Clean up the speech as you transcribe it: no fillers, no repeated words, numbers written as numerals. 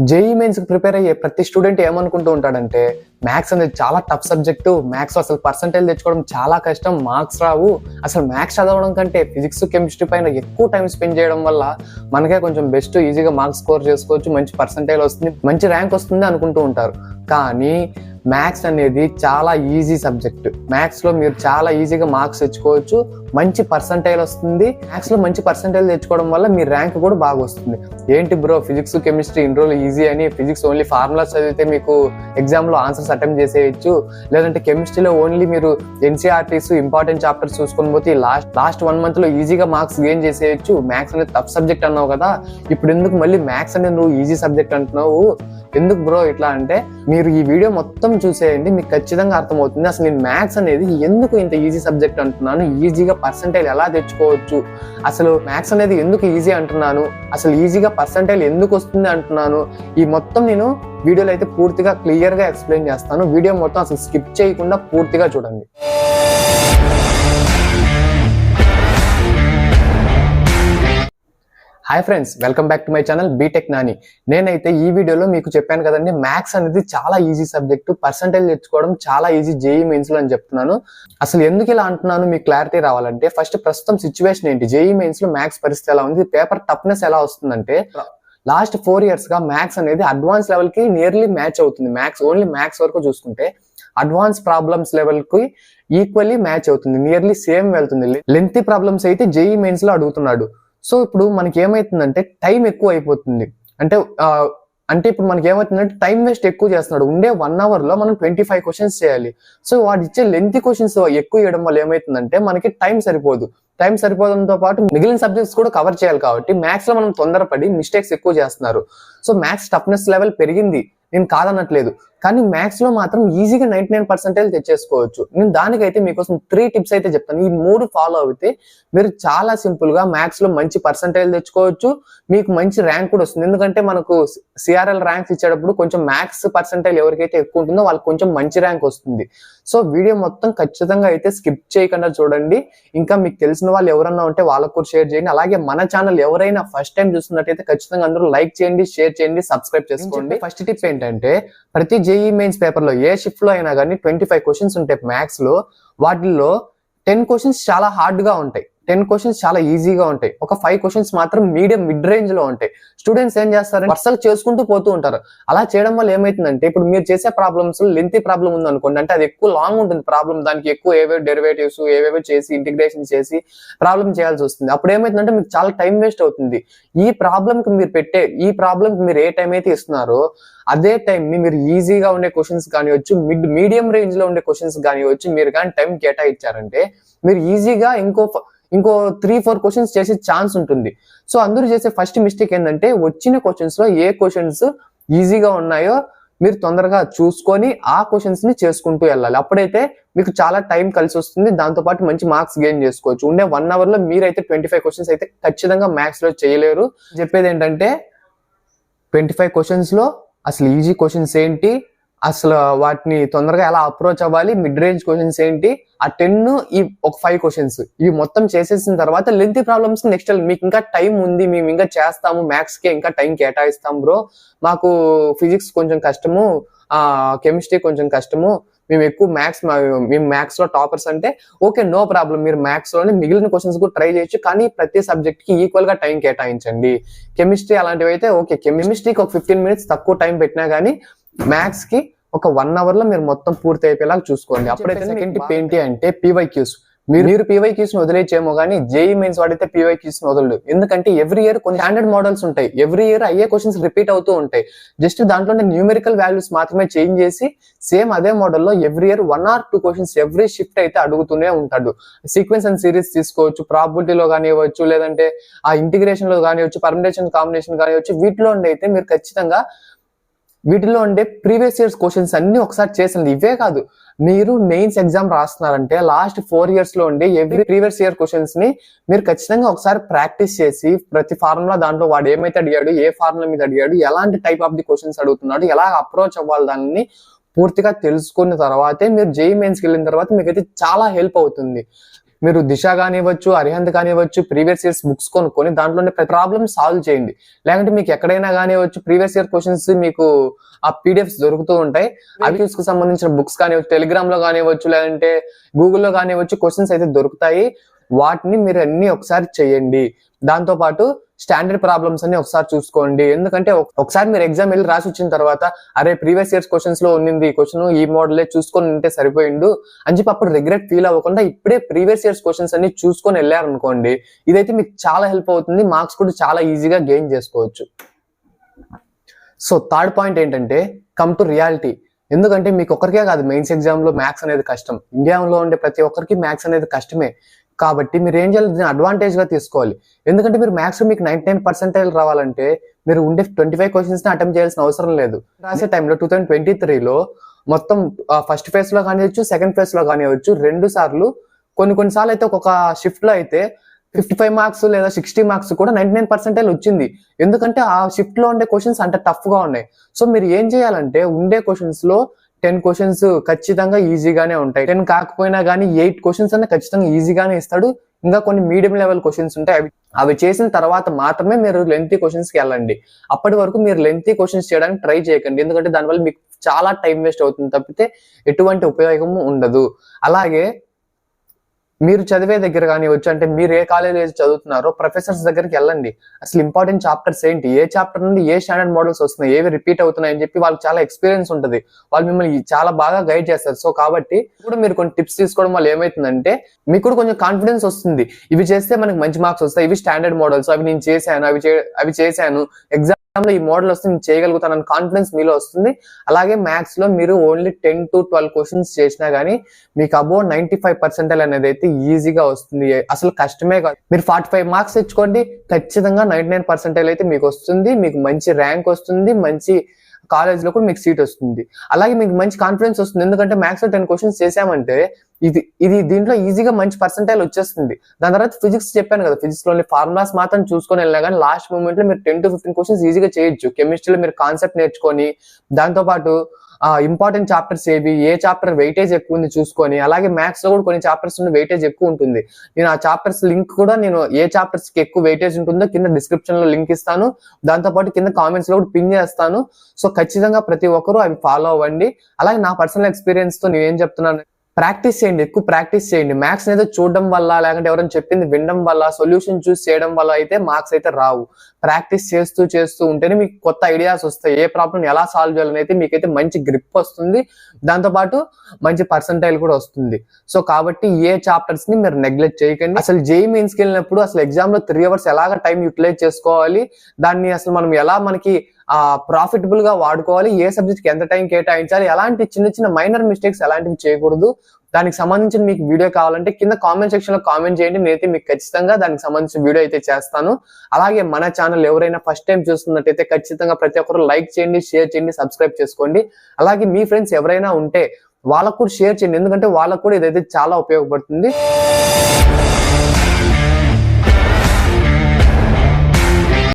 JEE mains కి prepare అయ్యే ప్రతి స్టూడెంట్ ఏమనుకుంటూ ఉంటాడంటే మ్యాథ్స్ అనేది చాలా టఫ్ సబ్జెక్టు, మ్యాథ్స్ అసలు పర్సంటేజ్ తెచ్చుకోవడం చాలా కష్టం, మార్క్స్ రావు, అసలు మ్యాథ్స్ చదవడం కంటే ఫిజిక్స్ కెమిస్ట్రీ పైన ఎక్కువ టైం స్పెండ్ చేయడం వల్ల మనకే కొంచెం బెస్ట్ ఈజీగా మార్క్స్ స్కోర్ చేసుకోవచ్చు, మంచి పర్సంటేజ్ వస్తుంది, మంచి ర్యాంక్ వస్తుంది అనుకుంటూ ఉంటారు. కానీ మ్యాథ్స్ అనేది చాలా ఈజీ సబ్జెక్ట్. మ్యాథ్స్ లో మీరు చాలా ఈజీగా మార్క్స్ తెచ్చుకోవచ్చు, మంచి పర్సంటేజ్ వస్తుంది. మ్యాథ్స్ లో మంచి పర్సంటేజ్ తెచ్చుకోవడం వల్ల మీ ర్యాంక్ కూడా బాగా వస్తుంది. ఏంటి బ్రో ఫిజిక్స్ కెమిస్ట్రీ ఇన్ని రోజులు ఈజీ అని, ఫిజిక్స్ ఓన్లీ ఫార్ములాస్ చదివితే మీకు ఎగ్జామ్ లో ఆన్సర్స్ అటెంప్ట్ చేసేయచ్చు, లేదంటే కెమిస్ట్రీలో ఓన్లీ మీరు ఎన్సీఆర్టీస్ ఇంపార్టెంట్ చాప్టర్స్ చూసుకొని పోతే లాస్ట్ 1 month లో ఈజీగా మార్క్స్ గెయిన్ చేసేయచ్చు, మ్యాథ్స్ అనేది టఫ్ సబ్జెక్ట్ అన్నావు కదా, ఇప్పుడు ఎందుకు మళ్ళీ మ్యాథ్స్ అనేది నువ్వు ఈజీ సబ్జెక్ట్ అంటున్నావు, ఎందుకు బ్రో ఇట్లా అంటే, మీరు ఈ వీడియో మొత్తం చూసేయండి, మీకు ఖచ్చితంగా అర్థమవుతుంది అసలు నేను మ్యాథ్స్ అనేది ఎందుకు ఇంత ఈజీ సబ్జెక్ట్ అంటున్నాను, ఈజీగా పర్సంటేజ్ ఎలా తెచ్చుకోవచ్చు, అసలు మ్యాథ్స్ అనేది ఎందుకు ఈజీ అంటున్నాను, అసలు ఈజీగా పర్సంటేజ్ ఎందుకు వస్తుంది అంటున్నాను, ఈ మొత్తం నేను వీడియోలో అయితే పూర్తిగా క్లియర్ గా ఎక్స్ప్లెయిన్ చేస్తాను. వీడియో మొత్తం అసలు స్కిప్ చేయకుండా పూర్తిగా చూడండి. Hi friends, welcome back to my channel BTech Nani. నేనైతే ఈ వీడియోలో మీకు చెప్పాను కదండి, మ్యాథ్స్ అనేది చాలా ఈజీ సబ్జెక్టు, పర్సంటేజ్ తెచ్చుకోవడం చాలా ఈజీ జేఈ మెయిన్స్ లో అని చెప్తున్నాను. అసలు ఎందుకు ఇలా అంటున్నాను మీకు క్లారిటీ రావాలంటే, ఫస్ట్ ప్రస్తుతం సిచ్యువేషన్ ఏంటి, జేఈ మెయిన్స్ లో మ్యాథ్స్ పరిస్థితి ఎలా ఉంది, పేపర్ టఫ్నెస్ ఎలా వస్తుందంటే, లాస్ట్ 4 years గా మ్యాథ్స్ అనేది అడ్వాన్స్ లెవెల్ కి నియర్లీ మ్యాచ్ అవుతుంది. మ్యాథ్స్ ఓన్లీ మ్యాథ్స్ వరకు చూసుకుంటే అడ్వాన్స్ ప్రాబ్లమ్స్ లెవెల్ కి ఈక్వల్లీ మ్యాచ్ అవుతుంది, నియర్లీ సేమ్ వెళ్తుంది. లెంతీ ప్రాబ్లమ్స్ అయితే జేఈ మెయిన్స్ లో అడుగుతున్నాడు. సో ఇప్పుడు మనకి ఏమైతుందంటే టైం ఎక్కువ అయిపోతుంది. అంటే ఇప్పుడు మనకి ఏమవుతుందంటే టైం వేస్ట్ ఎక్కువ చేస్తున్నాడు. ఉండే 1 hour లో మనం 25 questions చేయాలి. సో వాడు ఇచ్చే లెంతీ క్వశ్చన్స్ ఎక్కువ ఇవ్వడం వల్ల ఏమైతుందంటే మనకి టైం సరిపోదు. టైం సరిపోవడంతో పాటు మిగిలిన సబ్జెక్ట్స్ కూడా కవర్ చేయాలి కాబట్టి మ్యాథ్స్ లో మనం తొందరపడి మిస్టేక్స్ ఎక్కువ చేస్తున్నారు. సో మ్యాథ్స్ టఫ్నెస్ లెవెల్ పెరిగింది, నేను కాదనట్లేదు, కానీ మ్యాథ్స్ లో మాత్రం ఈజీగా 99% తెచ్చేసుకోవచ్చు. నేను దానికైతే మీకోసం 3 tips అయితే చెప్తాను. ఈ 3 ఫాలో అయితే మీరు చాలా సింపుల్ గా మ్యాథ్స్ లో మంచి పర్సంటేజ్ తెచ్చుకోవచ్చు, మీకు మంచి ర్యాంక్ కూడా వస్తుంది. ఎందుకంటే మనకు సిఆర్ఎల్ ర్యాంక్స్ ఇచ్చేటప్పుడు కొంచెం మ్యాథ్స్ పర్సంటేజ్ ఎవరికైతే ఎక్కువ ఉంటుందో వాళ్ళకి కొంచెం మంచి ర్యాంక్ వస్తుంది. సో వీడియో మొత్తం ఖచ్చితంగా అయితే స్కిప్ చేయకుండా చూడండి. ఇంకా మీకు తెలిసిన వాళ్ళు ఎవరన్నా ఉంటే వాళ్ళకు కూడా షేర్ చేయండి. అలాగే మన ఛానల్ ఎవరైనా ఫస్ట్ టైం చూస్తున్నట్టయితే ఖచ్చితంగా అందరూ లైక్ చేయండి, షేర్ చేయండి, సబ్స్క్రైబ్ చేసుకోండి. ఫస్ట్ టిప్ ఏంటంటే, ప్రతి జేఈ మెయిన్స్ పేపర్ లో ఏ షిఫ్ట్ లో అయినా కానీ 25 questions ఉంటాయి మ్యాథ్స్ లో. వాటిల్లో 10 questions చాలా హార్డ్ గా ఉంటాయి, 10 questions చాలా ఈజీగా ఉంటాయి, ఒక 5 questions మాత్రం మీడియం మిడ్ రేంజ్ లో ఉంటాయి. స్టూడెంట్స్ ఏం చేస్తారంటే వర్సలు చేసుకుంటూ పోతూ ఉంటారు. అలా చేయడం వల్ల ఏమైతుందంటే, ఇప్పుడు మీరు చేసే ప్రాబ్లమ్స్ లెంతీ ప్రాబ్లం ఉంది అనుకోండి, అంటే అది ఎక్కువ లాంగ్ ఉంటుంది ప్రాబ్లం, దానికి ఎక్కువ ఏవేవో డెరివేటివ్స్ ఏవేవో చేసి ఇంటిగ్రేషన్ చేసి ప్రాబ్లం చేయాల్సి వస్తుంది. అప్పుడు ఏమైతుందంటే మీకు చాలా టైం వేస్ట్ అవుతుంది. ఈ ప్రాబ్లం కి మీరు ఏ టైం అయితే ఇస్తున్నారో అదే టైం ని మీరు ఈజీగా ఉండే క్వశ్చన్స్ కానివచ్చు, మీడియం రేంజ్ లో ఉండే క్వశ్చన్స్ కానివచ్చు, మీరు కానీ టైం కేటాయించారంటే మీరు ఈజీగా ఇంకో 3-4 questions చేసే ఛాన్స్ ఉంటుంది. సో అందరూ చేసే ఫస్ట్ మిస్టేక్ ఏంటంటే, వచ్చిన క్వశ్చన్స్ లో ఏ క్వశ్చన్స్ ఈజీగా ఉన్నాయో మీరు తొందరగా చూసుకొని ఆ క్వశ్చన్స్ ని చేసుకుంటూ వెళ్ళాలి. అప్పుడైతే మీకు చాలా టైం కలిసి వస్తుంది, దాంతో పాటు మంచి మార్క్స్ గెయిన్ చేసుకోవచ్చు. ఉండే 1 hour లో మీరైతే 25 questions అయితే ఖచ్చితంగా మ్యాథ్స్ లో చేయలేరు. చెప్పేది ఏంటంటే, 25 questions లో అసలు ఈజీ క్వశ్చన్స్ ఏంటి, అసలు వాటిని తొందరగా ఎలా అప్రోచ్ అవ్వాలి, మిడ్ రేంజ్ క్వశ్చన్స్ ఏంటి, ఆ 10 ఈ ఒక 5 questions ఇవి మొత్తం చేసేసిన తర్వాత లెంతీ ప్రాబ్లమ్స్ నెక్స్ట్ మీకు ఇంకా టైం ఉంది, మేము ఇంకా చేస్తాము, మ్యాథ్స్ కి ఇంకా టైం కేటాయిస్తాం బ్రో, మాకు ఫిజిక్స్ కొంచెం కష్టము, కెమిస్ట్రీ కొంచెం కష్టము, మేము మ్యాథ్స్ లో టాపర్స్ అంటే ఓకే, నో ప్రాబ్లం, మీరు మ్యాథ్స్ లోనే మిగిలిన క్వశ్చన్స్ కూడా ట్రై చేయొచ్చు, కానీ ప్రతి సబ్జెక్ట్ కి ఈక్వల్ గా టైం కేటాయించండి. కెమిస్ట్రీ అలాంటివి అయితే ఓకే, కెమిస్ట్రీకి ఒక 15 minutes తక్కువ టైం పెట్టినా గానీ మ్యాథ్స్ కి ఒక 1 hour లో మీరు మొత్తం పూర్తి అయిపోయేలాగా చూసుకోండి. అప్పుడైతే సెకండ్ టిప్ ఏంటి అంటే, PYQs. మీరు PYQs ని వదిలేచేమో కానీ జేఈ మెయిన్స్ వాడితే PYQs ని వదలడు. ఎందుకంటే ఎవ్రీ ఇయర్ కొన్ని స్టాండర్డ్ మోడల్స్ ఉంటాయి, ఎవ్రీ ఇయర్ అయ్యే క్వశ్చన్స్ రిపీట్ అవుతూ ఉంటాయి. జస్ట్ దాంట్లోనే న్యూమెరికల్ వాల్యూస్ మాత్రమే చేంజ్ చేసి సేమ్ అదే మోడల్లో every year 1 or 2 questions every shift అయితే అడుగుతూనే ఉంటాడు. సీక్వెన్స్ అండ్ సిరీస్ తీసుకోవచ్చు, ప్రాబిలిటీలో కానివ్వచ్చు, లేదంటే ఆ ఇంటిగ్రేషన్ లో కానివ్వచ్చు, పర్మిటేషన్ కాంబినేషన్ కానివ్వచ్చు, వీటిలో అయితే మీరు ఖచ్చితంగా వీటిలో ఉండే ప్రీవియస్ ఇయర్స్ క్వశ్చన్స్ అన్ని ఒకసారి చేసింది. ఇవే కాదు, మీరు మెయిన్స్ ఎగ్జామ్ రాస్తున్నారంటే లాస్ట్ 4 years లో ఉండే ఎవ్రీ ప్రీవియస్ ఇయర్ క్వశ్చన్స్ ని మీరు ఖచ్చితంగా ఒకసారి ప్రాక్టీస్ చేసి, ప్రతి ఫార్ములా దాంట్లో వాడు ఏమైతే అడిగాడు, ఏ ఫార్ములా మీద అడిగాడు, ఎలాంటి టైప్ ఆఫ్ ది క్వశ్చన్స్ అడుగుతున్నాడు, ఎలా అప్రోచ్ అవ్వాలి, దాన్ని పూర్తిగా తెలుసుకున్న తర్వాతే మీరు జేఈ మెయిన్స్కి వెళ్ళిన తర్వాత మీకైతే చాలా హెల్ప్ అవుతుంది. మీరు దిశ కానివ్వచ్చు, అరిహంత్ కానివ్వచ్చు, ప్రీవియస్ ఇయర్స్ బుక్స్ కొనుక్కొని దాంట్లోనే ప్రాబ్లమ్ సాల్వ్ చేయండి. లేకుంటే మీకు ఎక్కడైనా కానివ్వచ్చు ప్రీవియస్ ఇయర్ క్వశ్చన్స్ మీకు ఆ పీడిఎఫ్స్ దొరుకుతూ ఉంటాయి. అవి కి సంబంధించిన బుక్స్ కానివ్వచ్చు, టెలిగ్రామ్ లో కానివ్వచ్చు, లేదంటే గూగుల్లో కానివ్వచ్చు క్వశ్చన్స్ అయితే దొరుకుతాయి. వాటిని మీరు అన్ని ఒకసారి చేయండి. దాంతో పాటు స్టాండర్డ్ ప్రాబ్లమ్స్ అన్ని ఒకసారి చూసుకోండి. ఎందుకంటే ఒకసారి మీరు ఎగ్జామ్ వెళ్ళి రాసి వచ్చిన తర్వాత అరే ప్రీవియస్ ఇయర్స్ క్వశ్చన్స్ లో ఉన్నింది క్వశ్చన్ ఈ మోడలే చూసుకొని ఉంటే సరిపోయిండు అని చెప్పి అప్పుడు రిగ్రెట్ ఫీల్ అవ్వకుండా ఇప్పుడే ప్రీవియస్ ఇయర్స్ క్వశ్చన్స్ అన్ని చూసుకొని వెళ్ళారనుకోండి, ఇదైతే మీకు చాలా హెల్ప్ అవుతుంది. మార్క్స్ కూడా చాలా ఈజీగా గెయిన్ చేసుకోవచ్చు. సో థర్డ్ పాయింట్ ఏంటంటే కమ్ టు రియాలిటీ. ఎందుకంటే మీకు ఒక్కరికే కాదు మెయిన్స్ ఎగ్జామ్ లో మ్యాథ్స్ అనేది కష్టం. ఇండియాలో ఉండే ప్రతి ఒక్కరికి మ్యాథ్స్ అనేది కష్టమే. కాబట్టి మీరు ఏం చేయాలి, దీన్ని అడ్వాంటేజ్ గా తీసుకోవాలి. ఎందుకంటే మీరు మ్యాథ్స్ మీకు 99% రావాలంటే మీరు ఉండే 25 క్వశ్చన్స్ ని అటెంప్ట్ చేయాల్సిన అవసరం లేదు. రాసే టైంలో 2023లో మొత్తం ఫస్ట్ ఫేజ్ లో కానివచ్చు, సెకండ్ ఫేజ్ లో కానివచ్చు 2 సార్లు కొన్నిసార్లు అయితే ఒక్కొక్క షిఫ్ట్ లో అయితే 55 మార్క్స్ లేదా 60 మార్క్స్ కూడా 99% వచ్చింది. ఎందుకంటే ఆ షిఫ్ట్ లో ఉండే క్వశ్చన్స్ అంత టఫ్ గా ఉన్నాయి. సో మీరు ఏం చేయాలంటే ఉండే క్వశ్చన్స్ లో 10 క్వశ్చన్స్ ఖచ్చితంగా ఈజీగానే ఉంటాయి. 10 కాకపోయినా కానీ 8 క్వశ్చన్స్ అన్న ఖచ్చితంగా ఈజీగానే ఇస్తాడు. ఇంకా కొన్ని మీడియం లెవెల్ క్వశ్చన్స్ ఉంటాయి. అవి చేసిన తర్వాత మాత్రమే మీరు లెంతీ క్వశ్చన్స్ కి వెళ్ళండి. అప్పటి వరకు మీరు లెంతీ క్వశ్చన్స్ చేయడానికి ట్రై చేయకండి. ఎందుకంటే దానివల్ల మీకు చాలా టైం వేస్ట్ అవుతుంది తప్పితే ఎటువంటి ఉపయోగం ఉండదు. అలాగే మీరు చదివే దగ్గర కానివచ్చు, అంటే మీరు ఏ కాలేజీలో చదువుతున్నారో ప్రొఫెసర్స్ దగ్గరికి వెళ్ళండి. అసలు ఇంపార్టెంట్ చాప్టర్స్ ఏంటి, ఏ చాప్టర్ నుండి ఏ స్టాండర్డ్ మోడల్స్ వస్తున్నాయి, ఏవి రిపీట్ అవుతున్నాయి అని చెప్పి వాళ్ళకి చాలా ఎక్స్పీరియన్స్ ఉంటుంది. వాళ్ళు మిమ్మల్ని చాలా బాగా గైడ్ చేస్తారు. సో కాబట్టి ఇప్పుడు మీరు కొన్ని టిప్స్ తీసుకోవడం వల్ల ఏమైతుందంటే మీకు కూడా కొంచెం కాన్ఫిడెన్స్ వస్తుంది. ఇవి చేస్తే మనకి మంచి మార్క్స్ వస్తాయి, ఇవి స్టాండర్డ్ మోడల్స్, అవి నేను చేశాను, అవి చేశాను, ఎగ్జామ్ లో ఈ మోడల్ వస్తే నేను చేయగలుగుతానని కాన్ఫిడెన్స్ మీలో వస్తుంది. అలాగే మ్యాథ్స్ లో మీరు ఓన్లీ 10 to 12 క్వశ్చన్స్ చేసినా గానీ మీకు అబోవ్ 95% అనేది అయితే ఈజీగా వస్తుంది. అసలు కష్టమే కాదు. మీరు 45 మార్క్స్ తెచ్చుకోండి, ఖచ్చితంగా 99% అయితే మీకు వస్తుంది. మీకు మంచి ర్యాంక్ వస్తుంది, మంచి కాలేజ్ లో కూడా మీకు సీట్ వస్తుంది. అలాగే మీకు మంచి కాన్ఫిడెన్స్ వస్తుంది. ఎందుకంటే మ్యాథ్స్ లో 10 క్వశ్చన్స్ చేసామంటే ఇది దీంట్లో ఈజీగా మంచి పర్సెంటైల్ వచ్చేస్తుంది. దాని తర్వాత ఫిజిక్స్ చెప్పాను కదా, ఫిజిక్స్ లోని ఫార్ములాస్ మాత్రం చూసుకొని వెళ్ళినా కానీ లాస్ట్ మూమెంట్ లో మీరు 10 to 15 క్వశ్చన్స్ ఈజీగా చేయొచ్చు. కెమిస్ట్రీలో మీరు కాన్సెప్ట్ నేర్చుకొని దాంతో పాటు ఇంపార్టెంట్ చాప్టర్స్ ఏవి, ఏ చాప్టర్ వెయిటేజ్ ఎక్కువ ఉంది చూసుకొని, అలాగే మ్యాథ్స్ లో కూడా కొన్ని చాప్టర్స్ వెయిటేజ్ ఎక్కువ ఉంటుంది. నేను ఆ చాప్టర్స్ లింక్ కూడా నేను ఏ చాప్టర్స్ కి ఎక్కువ వెయిటేజ్ ఉంటుందో కింద డిస్క్రిప్షన్ లో లింక్ ఇస్తాను. దాంతో పాటు కింద కామెంట్స్ లో కూడా పిన్ చేస్తాను. సో ఖచ్చితంగా ప్రతి ఒక్కరూ అవి ఫాలో అవ్వండి. అలాగే నా పర్సనల్ ఎక్స్పీరియన్స్ తో నేను ఏం చెప్తున్నాను, ప్రాక్టీస్ చేయండి, ఎక్కువ ప్రాక్టీస్ చేయండి. మ్యాథ్స్ ఏదో చూడడం వల్ల లేకుంటే ఎవరైనా చెప్పింది వినడం వల్ల, సొల్యూషన్ చూస్ చేయడం వల్ల అయితే మార్క్స్ అయితే రావు. ప్రాక్టీస్ చేస్తూ ఉంటేనే మీకు కొత్త ఐడియాస్ వస్తాయి. ఏ ప్రాబ్లం ఎలా సాల్వ్ చేయాలని అయితే మీకైతే మంచి గ్రిప్ వస్తుంది. దాంతో పాటు మంచి పర్సెంటైల్ కూడా వస్తుంది. సో కాబట్టి ఏ చాప్టర్స్ ని మీరు నెగ్లెక్ట్ చేయకండి. అసలు జేఈఈ మెయిన్స్ కి వెళ్ళినప్పుడు అసలు ఎగ్జామ్ లో 3 hours ఎలాగ టైం యూటిలైజ్ చేసుకోవాలి, దాన్ని అసలు మనం ఎలా మనకి ప్రాఫిటబుల్ గా వాడుకోవాలి, ఏ సబ్జెక్ట్ కి ఎంత టైం కేటాయించాలి, ఎలాంటి చిన్న మైనర్ మిస్టేక్స్ ఎలాంటివి చేయకూడదు, దానికి సంబంధించిన మీకు వీడియో కావాలంటే కింద కామెంట్ సెక్షన్ లో కామెంట్ చేయండి. నేనైతే మీకు ఖచ్చితంగా దానికి సంబంధించిన వీడియో అయితే చేస్తాను. అలాగే మన ఛానల్ ఎవరైనా ఫస్ట్ టైం చూస్తున్నట్టయితే ఖచ్చితంగా ప్రతి ఒక్కరు లైక్ చేయండి, షేర్ చేయండి, సబ్స్క్రైబ్ చేసుకోండి. అలాగే మీ ఫ్రెండ్స్ ఎవరైనా ఉంటే వాళ్ళకు కూడా షేర్ చేయండి. ఎందుకంటే వాళ్ళకు కూడా ఇదైతే చాలా ఉపయోగపడుతుంది.